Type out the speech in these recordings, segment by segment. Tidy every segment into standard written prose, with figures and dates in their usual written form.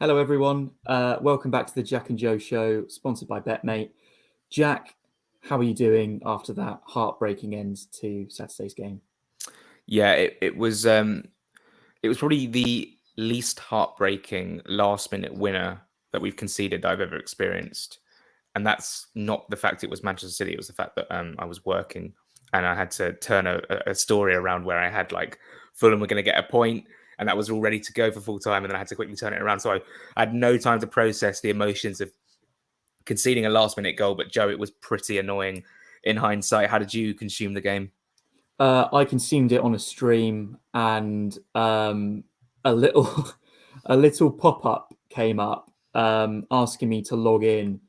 Hello, everyone. Welcome back to the Jack and Joe Show, sponsored by BetMate. Jack, how are you doing after that heartbreaking end to Saturday's game? Yeah, it was probably the least heartbreaking last minute winner that we've conceded that I've ever experienced. And that's not the fact it was Manchester City, it was the fact that I was working and I had to turn a story around where I had like Fulham were going to get a point and that was all ready to go for full time, and then I had to quickly turn it around. So I had no time to process the emotions of conceding a last minute goal. But Joe, it was pretty annoying in hindsight. How did you consume the game? I consumed it on a stream, and a little a little pop up came up asking me to log in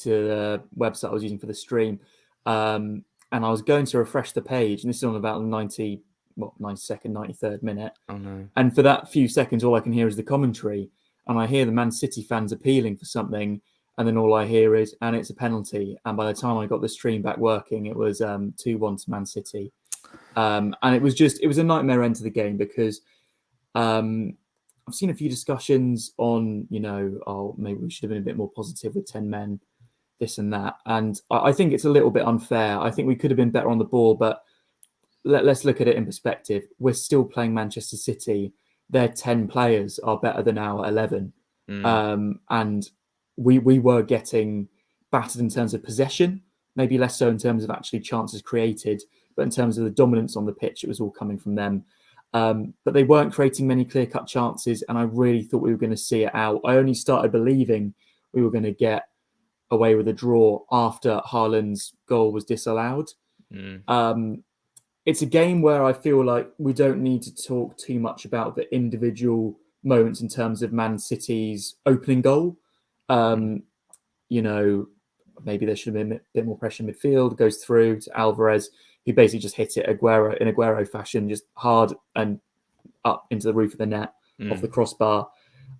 to the website I was using for the stream, and I was going to refresh the page, and this is on about 92nd, 93rd minute. Oh no. And for that few seconds, all I can hear is the commentary. And I hear the Man City fans appealing for something. And then all I hear is, and it's a penalty. And by the time I got the stream back working, it was 2-1 to Man City. And it was a nightmare end to the game because I've seen a few discussions on, oh, maybe we should have been a bit more positive with 10 men, this and that. And I think it's a little bit unfair. I think we could have been better on the ball, but let's look at it in perspective. We're still playing Manchester City. Their 10 players are better than our 11. And we were getting battered in terms of possession, maybe less so in terms of actually chances created, but in terms of the dominance on the pitch, it was all coming from them. But they weren't creating many clear-cut chances, and I really thought we were going to see it out. I only started believing we were going to get away with a draw after Haaland's goal was disallowed. It's a game where I feel like we don't need to talk too much about the individual moments in terms of Man City's opening goal. Maybe there should have been a bit more pressure in midfield. Goes through to Alvarez, who basically just hit it in Aguero fashion, just hard and up into the roof of the net off the crossbar.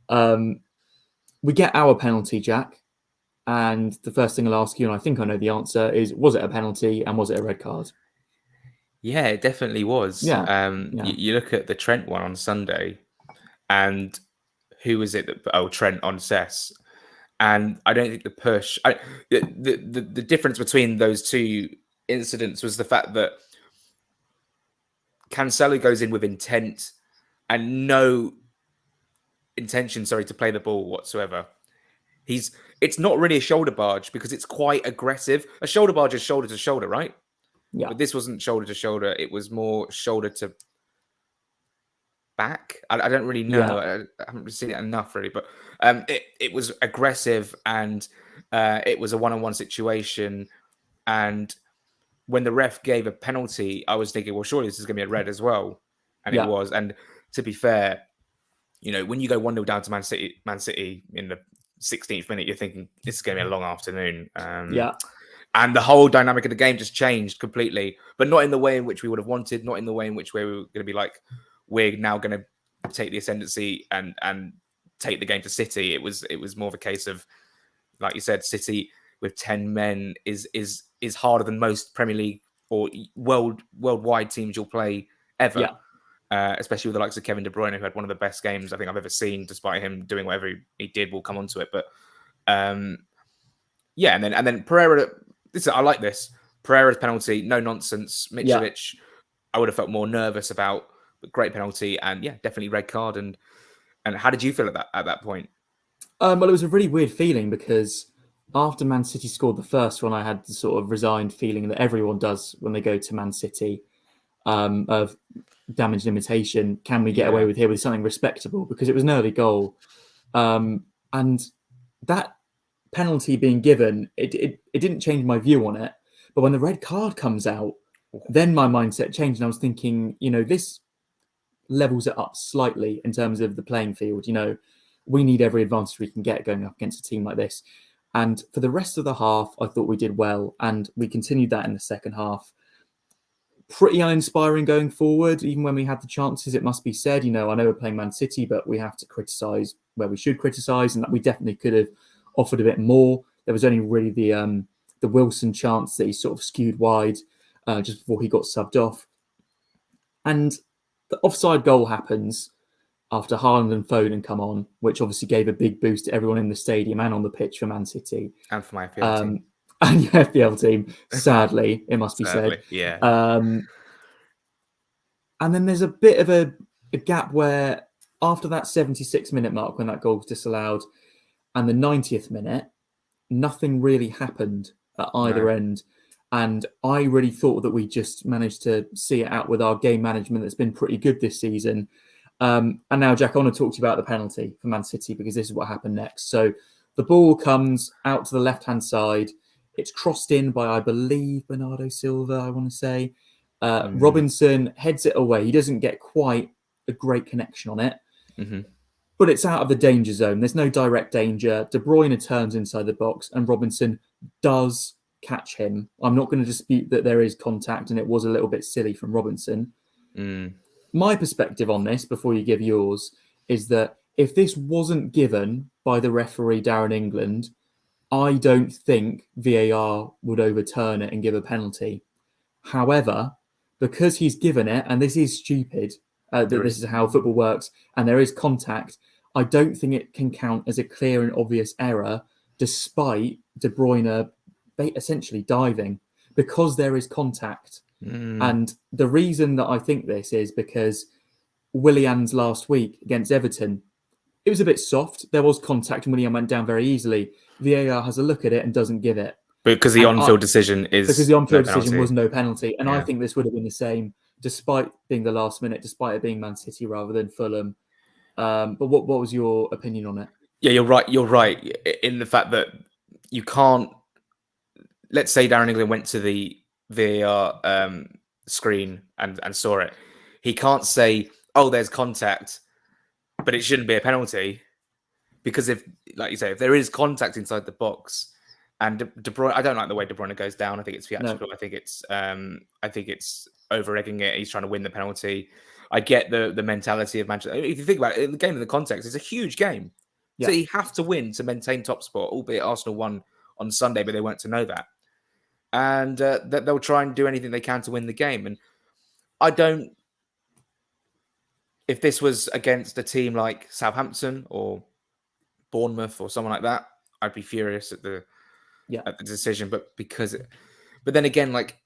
We get our penalty, Jack. And the first thing I'll ask you, and I think I know the answer, is was it a penalty and was it a red card? Yeah, it definitely was. Yeah. You look at the Trent one on Sunday, and who was it that? Trent on Cess. And I don't think the push. The difference between those two incidents was the fact that Cancelo goes in with intent and no intention, to play the ball whatsoever. It's not really a shoulder barge because it's quite aggressive. A shoulder barge is shoulder to shoulder, right? Yeah. But this wasn't shoulder to shoulder. It was more shoulder to back. I don't really know. Yeah. I haven't seen it enough, really. But it was aggressive and it was a one-on-one situation. And when the ref gave a penalty, I was thinking, well, surely this is going to be a red as well. And it was. And to be fair, when you go 1-0 down to Man City in the 16th minute, you're thinking this is going to be a long afternoon. And the whole dynamic of the game just changed completely, but not in the way in which we would have wanted, not in the way in which we were going to be like, we're now going to take the ascendancy and take the game to City. It was more of a case of, like you said, City with 10 men is harder than most Premier League or worldwide teams you'll play ever. Especially with the likes of Kevin De Bruyne, who had one of the best games I think I've ever seen, despite him doing whatever he did. We'll come on to it, but and then Pereira. I like this. Pereira's penalty, no nonsense. Mitrovic, I would have felt more nervous about, but great penalty, and definitely red card. And how did you feel at that point? Well, it was a really weird feeling because after Man City scored the first one, I had the sort of resigned feeling that everyone does when they go to Man City, of damage limitation. Can we get away with here with something respectable? Because it was an early goal, and that penalty being given, it didn't change my view on it. But when the red card comes out, then my mindset changed, and I was thinking, this levels it up slightly in terms of the playing field. We need every advantage we can get going up against a team like this. And for the rest of the half, I thought we did well, and we continued that in the second half. Pretty uninspiring going forward, even when we had the chances, it must be said. I know we're playing Man City, but we have to criticise where we should criticise, and that we definitely could have offered a bit more. There was only really the Wilson chance that he sort of skewed wide just before he got subbed off. And the offside goal happens, after Haaland and Foden come on, which obviously gave a big boost to everyone in the stadium and on the pitch for Man City. And for my FPL team. And your FPL team, sadly, it must be said. Yeah. And then there's a bit of a gap where after that 76-minute mark, when that goal was disallowed, and the 90th minute, nothing really happened at either end. And I really thought that we just managed to see it out with our game management that's been pretty good this season. And now, Jack, I want to talk to you about the penalty for Man City, because this is what happened next. So the ball comes out to the left-hand side. It's crossed in by, I believe, Bernardo Silva, I want to say. Robinson heads it away. He doesn't get quite a great connection on it. But it's out of the danger zone. There's no direct danger. De Bruyne turns inside the box and Robinson does catch him. I'm not going to dispute that there is contact and it was a little bit silly from Robinson. My perspective on this, before you give yours, is that if this wasn't given by the referee, Darren England, I don't think VAR would overturn it and give a penalty. However, because he's given it, and this is stupid, this is how football works, and there is contact, I don't think it can count as a clear and obvious error, despite De Bruyne essentially diving, because there is contact. And the reason that I think this is because Willian's last week against Everton, it was a bit soft. There was contact and Willian went down very easily. VAR has a look at it and doesn't give it. Because the on-field decision is because the on-field decision was no penalty. And Yeah. I think this would have been the same, despite being the last minute, despite it being Man City rather than Fulham. But what was your opinion on it? Yeah, you're right. You're right in the fact that you can't. Let's say Darren England went to the VAR screen and saw it. He can't say, "Oh, there's contact," but it shouldn't be a penalty, because if, like you say, if there is contact inside the box, and De Bruyne, I don't like the way De Bruyne goes down. I think it's theatrical. No. I think it's over-egging it. He's trying to win the penalty. I get the mentality of Manchester. If you think about it, the game in the context, it's a huge game. Yeah. So you have to win to maintain top spot, albeit Arsenal won on Sunday, but they weren't to know that. And that they'll try and do anything they can to win the game. And I don't... If this was against a team like Southampton or Bournemouth or someone like that, I'd be furious at the decision. But then again, like,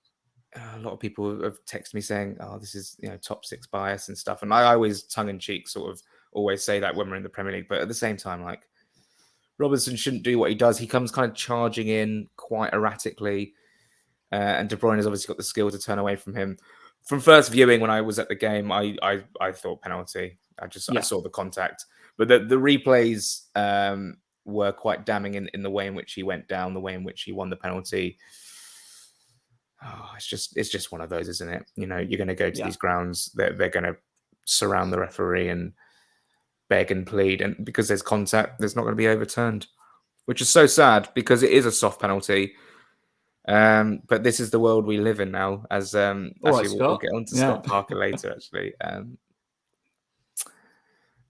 a lot of people have texted me saying, "Oh, this is top six bias and stuff," and I always tongue in cheek sort of always say that when we're in the Premier League. But at the same time, like, Robertson shouldn't do what he does. He comes kind of charging in quite erratically, and De Bruyne has obviously got the skill to turn away from him. From first viewing, when I was at the game, I thought penalty. I saw the contact, but the replays were quite damning in the way in which he went down, the way in which he won the penalty. Oh, it's just one of those, isn't it? You're going to go to these grounds, they're going to surround the referee and beg and plead, and because there's contact, there's not going to be overturned, which is so sad because it is a soft penalty. But this is the world we live in now. As actually, we'll get on to Scott Parker later. Actually, and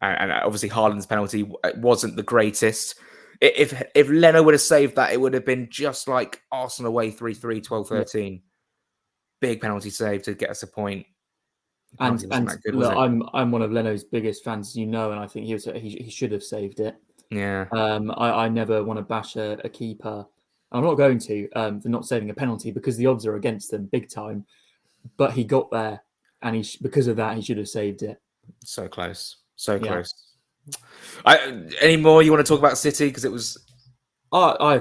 obviously Haaland's penalty wasn't the greatest. If Leno would have saved that, it would have been just like Arsenal away 3-3, 12-13. Big penalty save to get us a point. And look, I'm one of Leno's biggest fans, and I think he should have saved it. Yeah. I never want to bash a keeper. I'm not going to for not saving a penalty because the odds are against them big time. But he got there, and because of that, he should have saved it. So close. So close. Any more you want to talk about City? Because it was... I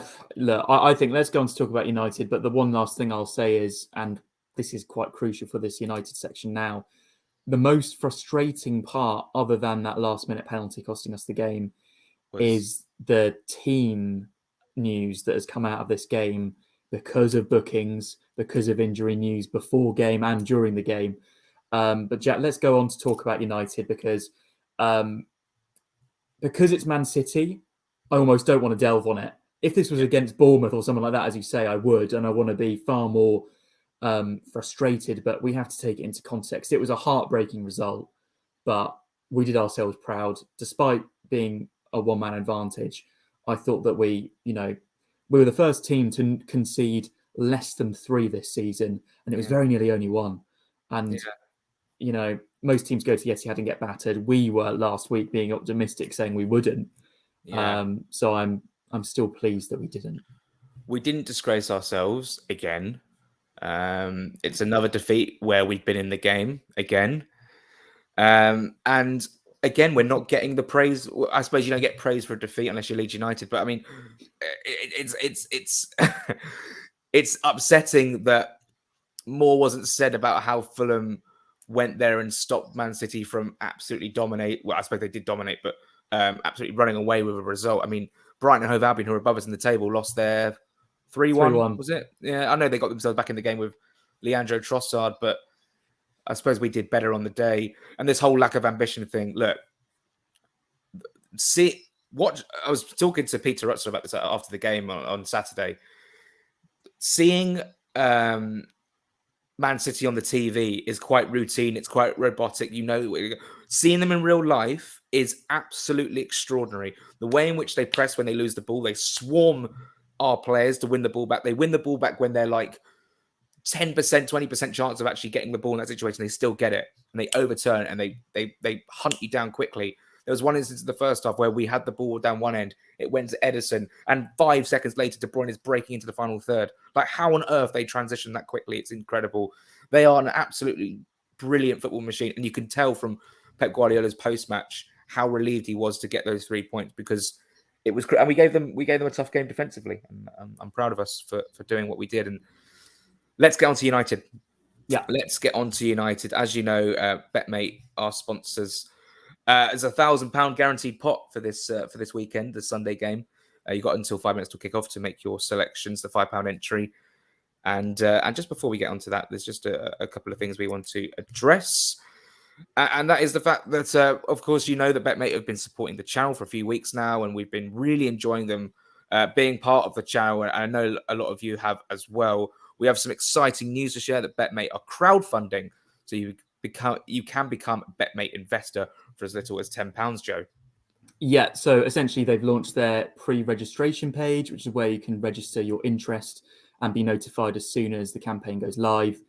think let's go on to talk about United. But the one last thing I'll say is, and this is quite crucial for this United section now, the most frustrating part, other than that last-minute penalty costing us the game, is the team news that has come out of this game because of bookings, because of injury news before game and during the game. But Jack, let's go on to talk about United because it's Man City, I almost don't want to delve on it. If this was against Bournemouth or someone like that, as you say, I would, and I want to be far more frustrated, but we have to take it into context. It was a heartbreaking result, but we did ourselves proud. Despite being a one-man advantage, I thought that we were the first team to concede less than 3 this season, and it was very nearly only 1. And most teams go to Etihad and get battered. We were last week being optimistic, saying we wouldn't. Yeah. So I'm still pleased that we didn't. We didn't disgrace ourselves again. It's another defeat where we've been in the game again. And again, we're not getting the praise. I suppose you don't get praise for a defeat unless you're Leeds United. But I mean, it's it's upsetting that more wasn't said about how Fulham went there and stopped Man City from absolutely dominate. Well, I suppose they did dominate, but absolutely running away with a result. I mean, Brighton and Hove Albion, who are above us in the table, lost their 3-1, was it? Yeah, I know they got themselves back in the game with Leandro Trossard, but I suppose we did better on the day. And this whole lack of ambition thing, look, I was talking to Peter Rutzler about this after the game on Saturday. Seeing Man City on the TV is quite routine. It's quite robotic. Seeing them in real life is absolutely extraordinary. The way in which they press when they lose the ball, they swarm our players to win the ball back. They win the ball back when they're like 10%, 20% chance of actually getting the ball in that situation. They still get it and they overturn and they hunt you down quickly. There was one instance in the first half where we had the ball down one end. It went to Edison, and 5 seconds later, De Bruyne is breaking into the final third. Like, how on earth they transition that quickly? It's incredible. They are an absolutely brilliant football machine, and you can tell from Pep Guardiola's post-match how relieved he was to get those 3 points, because it was. And we gave them a tough game defensively. And I'm proud of us for doing what we did. And let's get on to United. Yeah, let's get on to United. As you know, BetMate, our sponsors. There's £1,000 guaranteed pot for this weekend, the Sunday game. You got until 5 minutes to kick off to make your selections, the £5 entry. And just before we get onto that, there's just a couple of things we want to address. And that is the fact that, of course, you know that BetMate have been supporting the channel for a few weeks now, and we've been really enjoying them being part of the channel. And I know a lot of you have as well. We have some exciting news to share that BetMate are crowdfunding. So you can become a BetMate investor for as little as £10, Joe. Yeah, so essentially they've launched their pre-registration page, which is where you can register your interest and be notified as soon as the campaign goes live.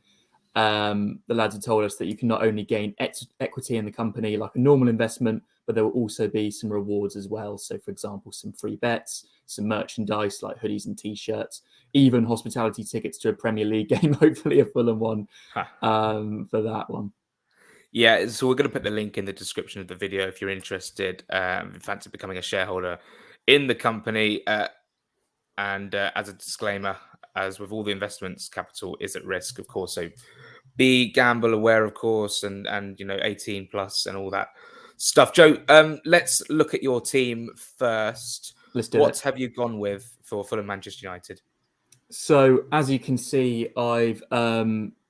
The lads have told us that you can not only gain equity in the company like a normal investment, but there will also be some rewards as well. So, for example, some free bets, some merchandise like hoodies and T-shirts, even hospitality tickets to a Premier League game, hopefully a Fulham one for that one. Yeah, so we're going to put the link in the description of the video if you're interested, in fact, in becoming a shareholder in the company. And as a disclaimer, as with all the investments, capital is at risk, of course. So be gamble aware, of course, and 18 plus and all that stuff. Joe, let's look at your team first. Let's do it. What have you gone with for Fulham Manchester United? So as you can see, I've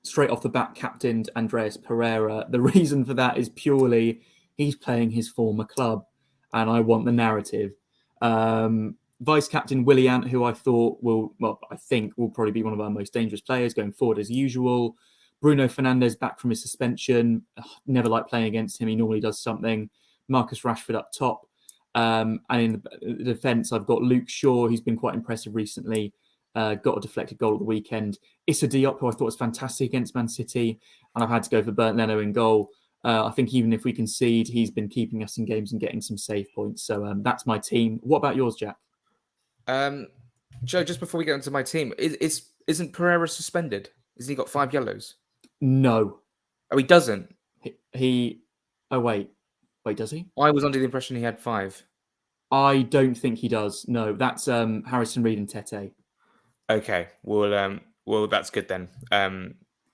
straight off the bat captained Andreas Pereira. The reason for that is purely he's playing his former club, and I want the narrative. Vice captain Willie Ant, who I think will probably be one of our most dangerous players going forward as usual. Bruno Fernandes back from his suspension. Never like playing against him. He normally does something. Marcus Rashford up top. And in the defence, I've got Luke Shaw, who's been quite impressive recently. Got a deflected goal at the weekend. Issa Diop, who I thought was fantastic against Man City. And I've had to go for Bernd Leno in goal. I think even if we concede, he's been keeping us in games and getting some save points. So that's my team. What about yours, Jack? Joe, just before we get into my team, isn't Pereira suspended? Isn't he got 5 yellows? No. Oh, he doesn't? Oh, wait, does he? I was under the impression he had 5. I don't think he does. No, that's Harrison Reed and Tete. Okay, well, that's good then.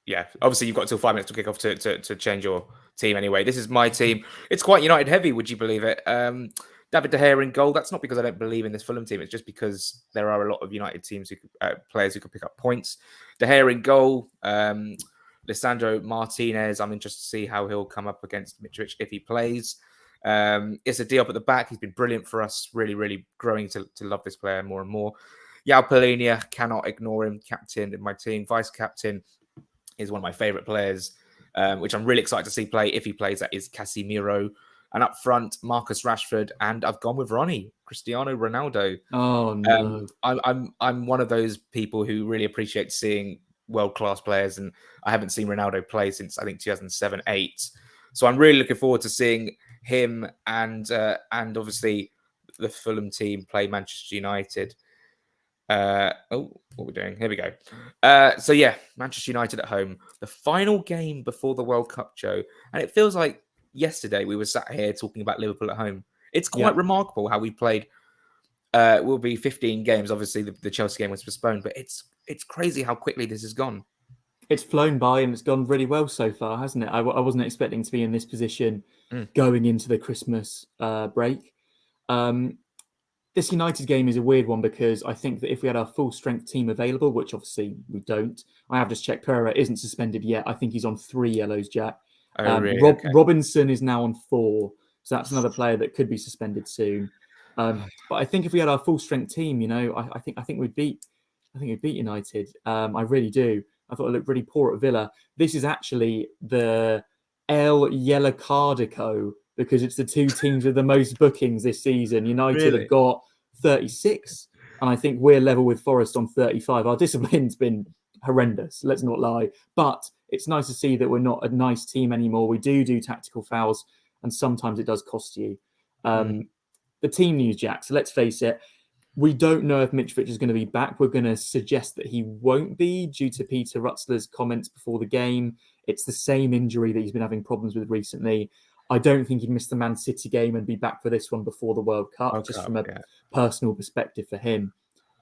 Yeah, obviously you've got until 5 minutes to kick off to change your team anyway. This is my team. It's quite United heavy, would you believe it? David De Gea in goal. That's not because I don't believe in this Fulham team. It's just because there are a lot of United teams players who could pick up points. De Gea in goal. Lisandro Martinez. I'm interested to see how he'll come up against Mitrovic if he plays. Issa Diop at the back. He's been brilliant for us. Really, really growing to love this player more and more. João Palhinha, cannot ignore him. Captain in my team. Vice captain is one of my favourite players, which I'm really excited to see play. If he plays, that is Casemiro. And up front, Marcus Rashford, and I've gone with Ronnie, Cristiano Ronaldo. Oh no! I'm one of those people who really appreciate seeing world-class players, and I haven't seen Ronaldo play since I think 2007-8. So I'm really looking forward to seeing him and obviously the Fulham team play Manchester United. What are we doing? Here we go. So yeah, Manchester United at home, the final game before the World Cup, Joe, and it feels like yesterday we were sat here talking about Liverpool at home. It's quite remarkable how we played. Will be 15 games. Obviously, the Chelsea game was postponed, but it's crazy how quickly this has gone. It's flown by and it's gone really well so far, hasn't it? I wasn't expecting to be in this position going into the Christmas break. This United game is a weird one because I think that if we had our full strength team available, which obviously we don't, I have just checked Pereira isn't suspended yet. I think he's on 3 yellows, Jack. Really? Okay. Robinson is now on 4. So that's another player that could be suspended soon. But I think if we had our full strength team, I think we'd beat United. I really do. I thought it looked really poor at Villa. This is actually the El Yellow Cardico because it's the 2 teams with the most bookings this season. United have got 36, and I think we're level with Forest on 35. Our discipline's been horrendous, let's not lie. But it's nice to see that we're not a nice team anymore. We do tactical fouls, and sometimes it does cost you. The team news, Jack. So let's face it, we don't know if Mitrovic is going to be back. We're going to suggest that he won't be due to Peter Rutzler's comments before the game. It's the same injury that he's been having problems with recently. I don't think he'd miss the Man City game and be back for this one before the World Cup, from a personal perspective for him.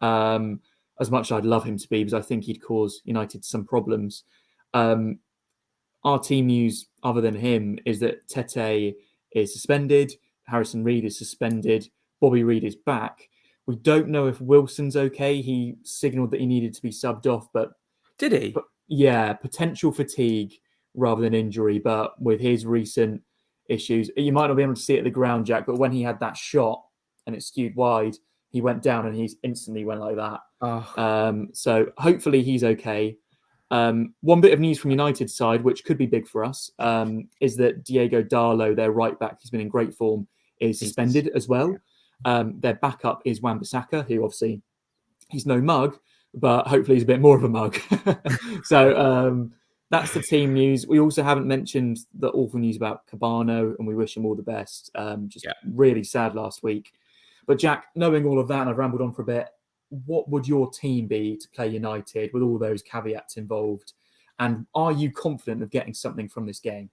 As much as I'd love him to be, because I think he'd cause United some problems. Our team news, other than him, is that Tete is suspended, Harrison Reed is suspended, Bobby Reed is back. We don't know if Wilson's okay. He signalled that he needed to be subbed off, but... Did he? But, yeah, potential fatigue rather than injury, but with his recent issues, you might not be able to see it at the ground, Jack, but when he had that shot and it skewed wide, he went down and he instantly went like that. So hopefully he's okay. One bit of news from United's side, which could be big for us, is that Diego Darlow, their right back, who's been in great form, is suspended as well. Their backup is Wan-Bissaka, who obviously he's no mug, but hopefully he's a bit more of a mug. So that's the team news. We also haven't mentioned the awful news about Cabano, and we wish him all the best. Really sad last week. But Jack, knowing all of that, and I've rambled on for a bit, what would your team be to play United with all those caveats involved? And are you confident of getting something from this game?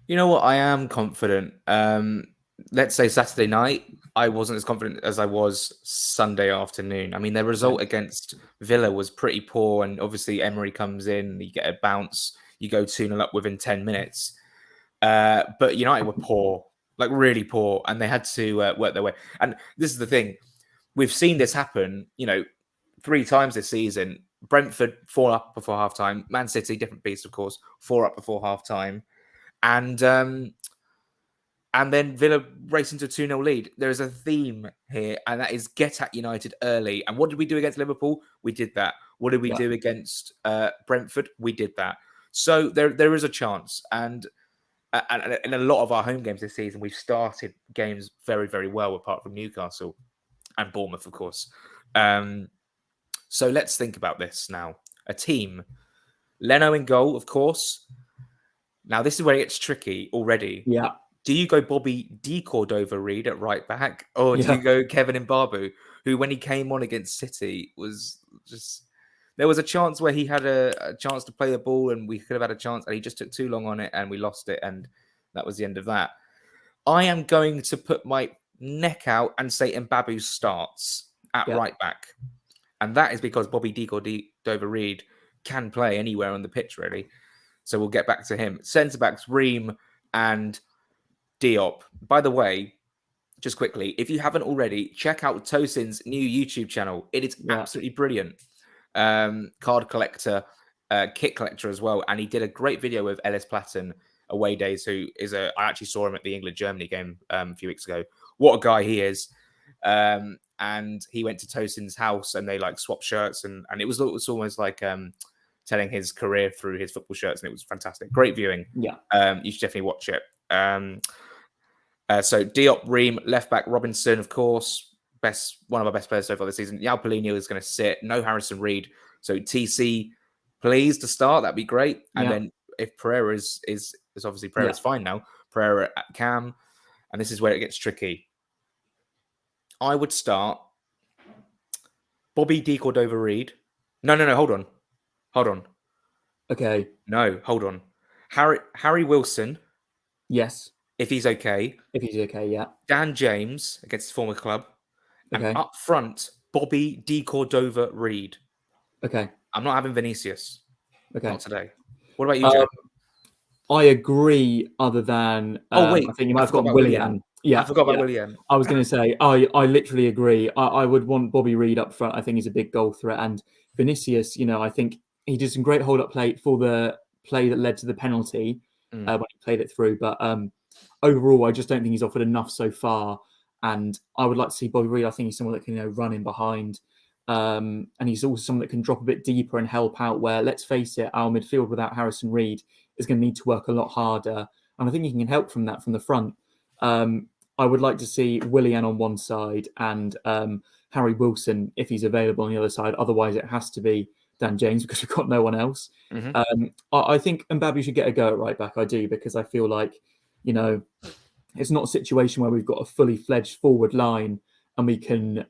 You know what? I am confident. Let's say Saturday night, I wasn't as confident as I was Sunday afternoon. I mean, their result against Villa was pretty poor, and obviously Emery comes in, you get a bounce, you go 2-0 up within 10 minutes. But United were poor, like really poor, and they had to work their way. And this is the thing. We've seen this happen, 3 times this season. Brentford 4 up before halftime. Man City, different beast, of course, 4 up before halftime. And then Villa race into a 2-0 lead. There is a theme here, and that is get at United early. And what did we do against Liverpool? We did that. What did we do against Brentford? We did that. So there is a chance. And in a lot of our home games this season, we've started games very, very well, apart from Newcastle and Bournemouth, of course. So let's think about this now. A team. Leno in goal, of course. Now, this is where it gets tricky already. Yeah. Do you go Bobby D. Cordova-Reid at right back? Or do you go Kevin Mbabu, who, when he came on against City, was just... There was a chance where he had a chance to play the ball and we could have had a chance, and he just took too long on it and we lost it, and that was the end of that. I am going to put my neck out and say Mbabu starts at right back. And that is because Bobby D. Cordova-Reid can play anywhere on the pitch, really. So we'll get back to him. Centre-backs, Ream and Diop. By the way, just quickly, if you haven't already, check out Tosin's new YouTube channel. It is absolutely brilliant. Card collector, kit collector as well. And he did a great video with Ellis Platten, away days, who is I actually saw him at the England-Germany game a few weeks ago. What a guy he is. And he went to Tosin's house and they swapped shirts. And it was almost like telling his career through his football shirts. And it was fantastic. Great viewing. Yeah. You should definitely watch it. So Diop, Ream, left back Robinson, of course, one of our best players so far this season. Yao Polino is going to sit. No Harrison Reed. So TC, please to start. That'd be great. And Yeah. then if Pereira is obviously Pereira's Yeah. fine now. Pereira at Cam, and this is where it gets tricky. I would start Bobby D. Cordova-Reid. No. Hold on. Okay. No, hold on. Harry Wilson, Yes. if he's okay. If he's okay, yeah. Dan James against his former club. And Okay. up front, Bobby D. Cordova-Reid. Okay. I'm not having Vinicius. Okay. Not today. What about you, Jack? I agree, other than Oh, wait. I think you might have forgot got about Willian. Yeah. I forgot about yeah. Willian. I was going to say, I literally agree. I would want Bobby Reid up front. I think he's a big goal threat. And Vinicius, I think he did some great hold-up play for the play that led to the penalty when he played it through. But overall, I just don't think he's offered enough so far. And I would like to see Bobby Reid. I think he's someone that can run in behind. And he's also someone that can drop a bit deeper and help out where, let's face it, our midfield without Harrison Reed is going to need to work a lot harder. And I think he can help from that from the front. I would like to see Willian on one side and Harry Wilson, if he's available, on the other side. Otherwise, it has to be Dan James because we've got no one else. I think Mbabu should get a go at right back. I do, because I feel like, it's not a situation where we've got a fully fledged forward line and we can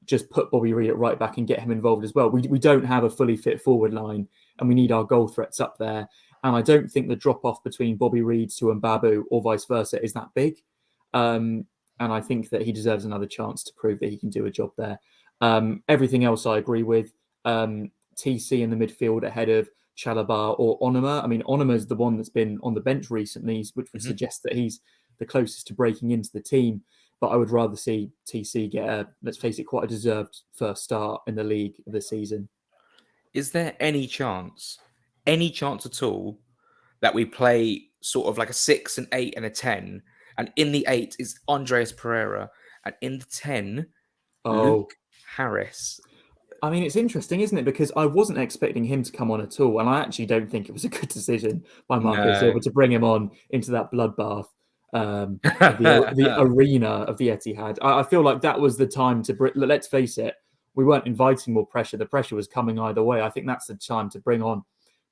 just put Bobby Reid at right back and get him involved as well. We don't have a fully fit forward line and we need our goal threats up there. And I don't think the drop-off between Bobby Reid to Mbabu or vice versa is that big. And I think that he deserves another chance to prove that he can do a job there. Everything else I agree with. TC in the midfield ahead of Chalobah or Onuma. I mean, Onuma is the one that's been on the bench recently, which would suggest that he's the closest to breaking into the team. But I would rather see TC get let's face it, quite a deserved first start in the league this season. Is there any chance at all, that we play sort of like a 6, an 8, and a 10, and in the 8 is Andreas Pereira, and in the 10, Luke Harris? I mean, it's interesting, isn't it? Because I wasn't expecting him to come on at all, and I actually don't think it was a good decision by Marco Silva to bring him on into that bloodbath of the arena of the Etihad. I feel like that was the time to bring. Let's face it, we weren't inviting more pressure. The pressure was coming either way. I think that's the time to bring on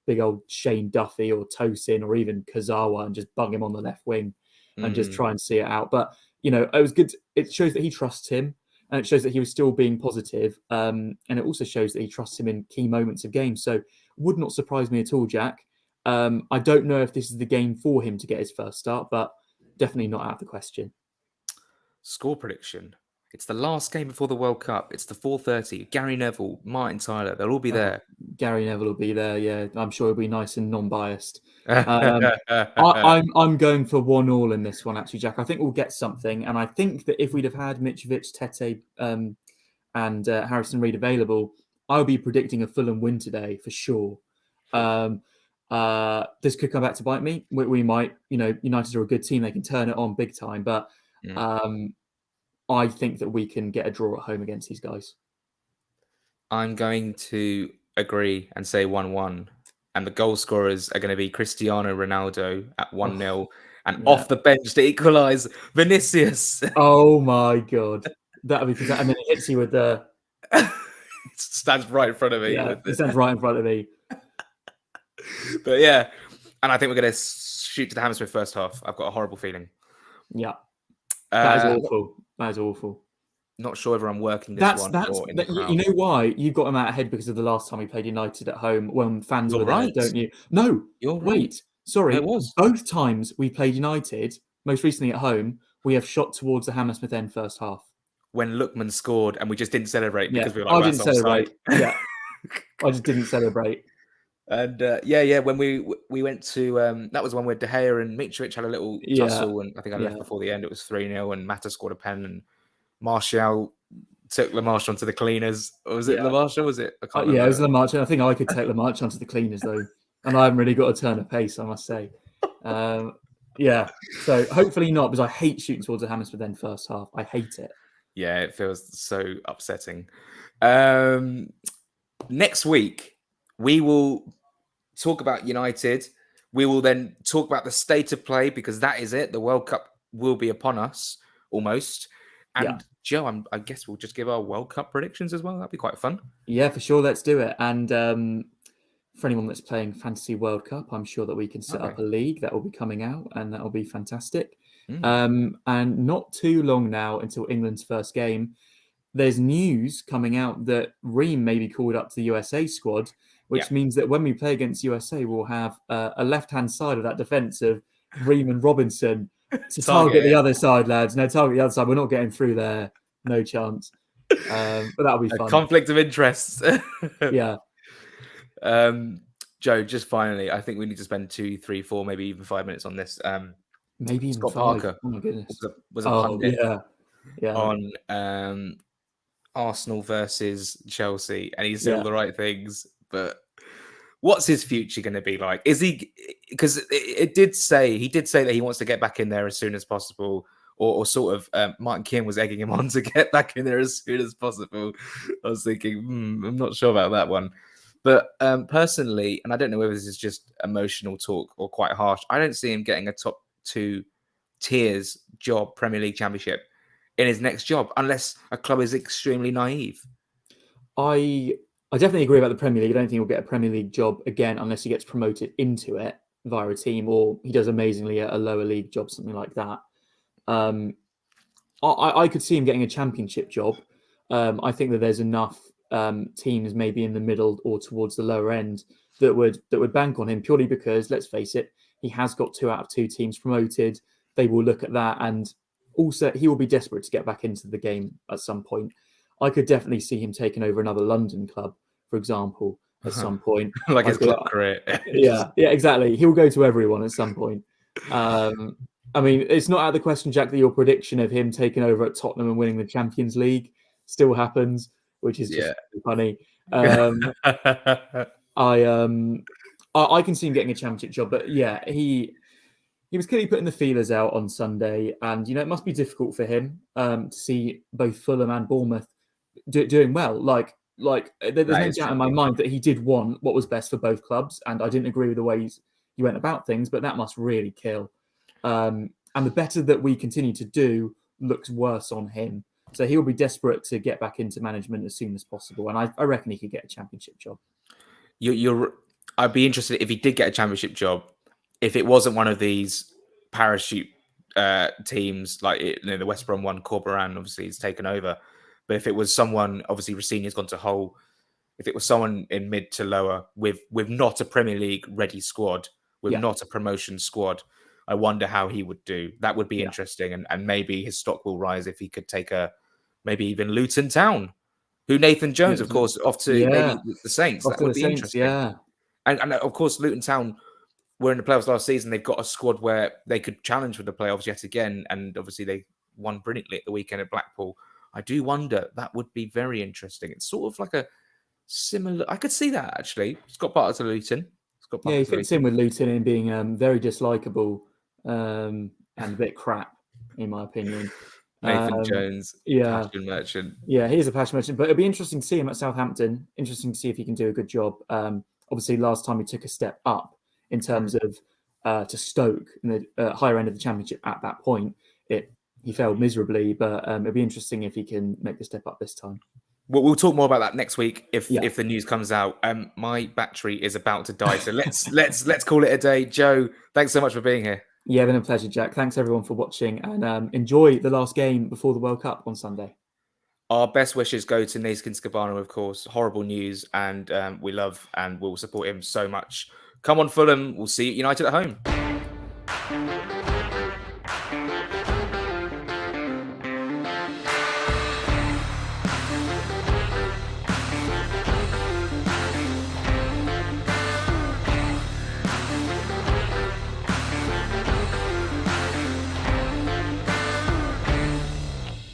big old Shane Duffy or Tosin or even Kazawa and just bung him on the left wing and just try and see it out. But, it was good. It shows that he trusts him and it shows that he was still being positive. And it also shows that he trusts him in key moments of games. So would not surprise me at all, Jack. I don't know if this is the game for him to get his first start, but definitely not out of the question. Score prediction. It's the last game before the World Cup. It's the 4:30. Gary Neville, Martin Tyler, they'll all be there. Gary Neville will be there. Yeah, I'm sure he'll be nice and non-biased. I'm going for 1-1 in this one, actually, Jack. I think we'll get something, and I think that if we'd have had Mitrovic, Tete, and Harrison Reed available, I would be predicting a Fulham win today for sure. This could come back to bite me. We might, United are a good team; they can turn it on big time, but. I think that we can get a draw at home against these guys. I'm going to agree and say 1-1. And the goal scorers are going to be Cristiano Ronaldo at 1-0. And off the bench to equalise, Vinicius. Oh my God. That would be fantastic. And then it hits you with the... stands right in front of me. Yeah, it stands right in front of me. But yeah. And I think we're going to shoot to the Hammersmith first half. I've got a horrible feeling. Yeah. That is awful. That is awful. Not sure whether I'm working this one or in the crowd. You know why? You've got him out ahead because of the last time we played United at home when fans were there, don't you? No. You're wait. Right. Sorry. It was. Both times we played United, most recently at home, we have shot towards the Hammersmith end first half. When Lookman scored and we just didn't celebrate because we were like, I didn't celebrate. Yeah. I just didn't celebrate. And when we went to that was one where De Gea and Mitrovic had a little tussle, and I think I left before the end. It was 3-0, and Mata scored a pen, and Martial took Lamarche onto the cleaners. Or was it Lamarche? Or was it? I can't remember. It was Lamarche. I think I could take Lamarche onto the cleaners though, and I haven't really got a turn of pace, I must say. So hopefully not, because I hate shooting towards the Hammersmith end first half. I hate it. Yeah, it feels so upsetting. Next week we will talk about United. We will then talk about the state of play, because that is it. The World Cup will be upon us almost. And Joe, I guess we'll just give our World Cup predictions as well. That'd be quite fun. Yeah, for sure. Let's do it. And for anyone that's playing Fantasy World Cup, I'm sure that we can set up a league that will be coming out, and that will be fantastic. And not too long now until England's first game. There's news coming out that Ream may be called up to the USA squad, which means that when we play against USA, we'll have a left-hand side of that defence of Ream and Robinson to target the other side, lads. No, target the other side. We're not getting through there. No chance. But that'll be fun. Conflict of interests. Yeah. Joe, just finally, I think we need to spend 2, 3, 4, maybe even 5 minutes on this. Maybe even Scott 5. Parker Oh my goodness. was a pundit on Arsenal versus Chelsea, and he said all the right things. But what's his future going to be like? Is he, because he did say that he wants to get back in there as soon as possible, or sort of Martin Keown was egging him on to get back in there as soon as possible. I was thinking, I'm not sure about that one. But personally, and I don't know whether this is just emotional talk or quite harsh, I don't see him getting a top 2 tiers job, Premier League Championship, in his next job, unless a club is extremely naive. I definitely agree about the Premier League. I don't think he'll get a Premier League job again unless he gets promoted into it via a team, or he does amazingly at a lower league job, something like that. I could see him getting a Championship job. I think that there's enough teams maybe in the middle or towards the lower end that would bank on him, purely because, let's face it, he has got 2 out of 2 teams promoted. They will look at that, and also he will be desperate to get back into the game at some point. I could definitely see him taking over another London club, for example, at some point. Like his club career. Yeah, exactly. He'll go to everyone at some point. I mean, it's not out of the question, Jack, that your prediction of him taking over at Tottenham and winning the Champions League still happens, which is just funny. I can see him getting a Championship job, but yeah, he was clearly putting the feelers out on Sunday, and it must be difficult for him to see both Fulham and Bournemouth doing well. Like there's no doubt in my mind that he did want what was best for both clubs, and I didn't agree with the way he went about things, but that must really kill. And the better that we continue to do looks worse on him. So he'll be desperate to get back into management as soon as possible, and I reckon he could get a Championship job. I'd be interested if he did get a Championship job, if it wasn't one of these parachute teams like the West Brom one, Corberan obviously is taken over. But if it was someone, obviously Rossini's gone to Hull, if it was someone in mid to lower with not a Premier League ready squad, with not a promotion squad, I wonder how he would do. That would be interesting, and maybe his stock will rise if he could take maybe even Luton Town, who Nathan Jones, of course, off to maybe the Saints. That would be interesting. Yeah. And of course, Luton Town were in the playoffs last season. They've got a squad where they could challenge for the playoffs yet again. And obviously they won brilliantly at the weekend at Blackpool. I do wonder, that would be very interesting. It's sort of like a similar, I could see that actually. Scott Parker to Luton. He fits in with Luton in being very dislikable and a bit crap, in my opinion. Nathan Jones, passion merchant. Yeah, he's a passion merchant, but it'll be interesting to see him at Southampton. Interesting to see if he can do a good job. Obviously, last time he took a step up in terms of to Stoke in the higher end of the Championship at that point. He failed miserably, but it'll be interesting if he can make the step up this time. We'll talk more about that next week if the news comes out. My battery is about to die, so let's call it a day. Joe, thanks so much for being here. Yeah, been a pleasure, Jack. Thanks everyone for watching, and enjoy the last game before the World Cup on Sunday. Our best wishes go to Neeskens Cabana, of course. Horrible news, and we love and will support him so much. Come on, Fulham. We'll see you at United at home.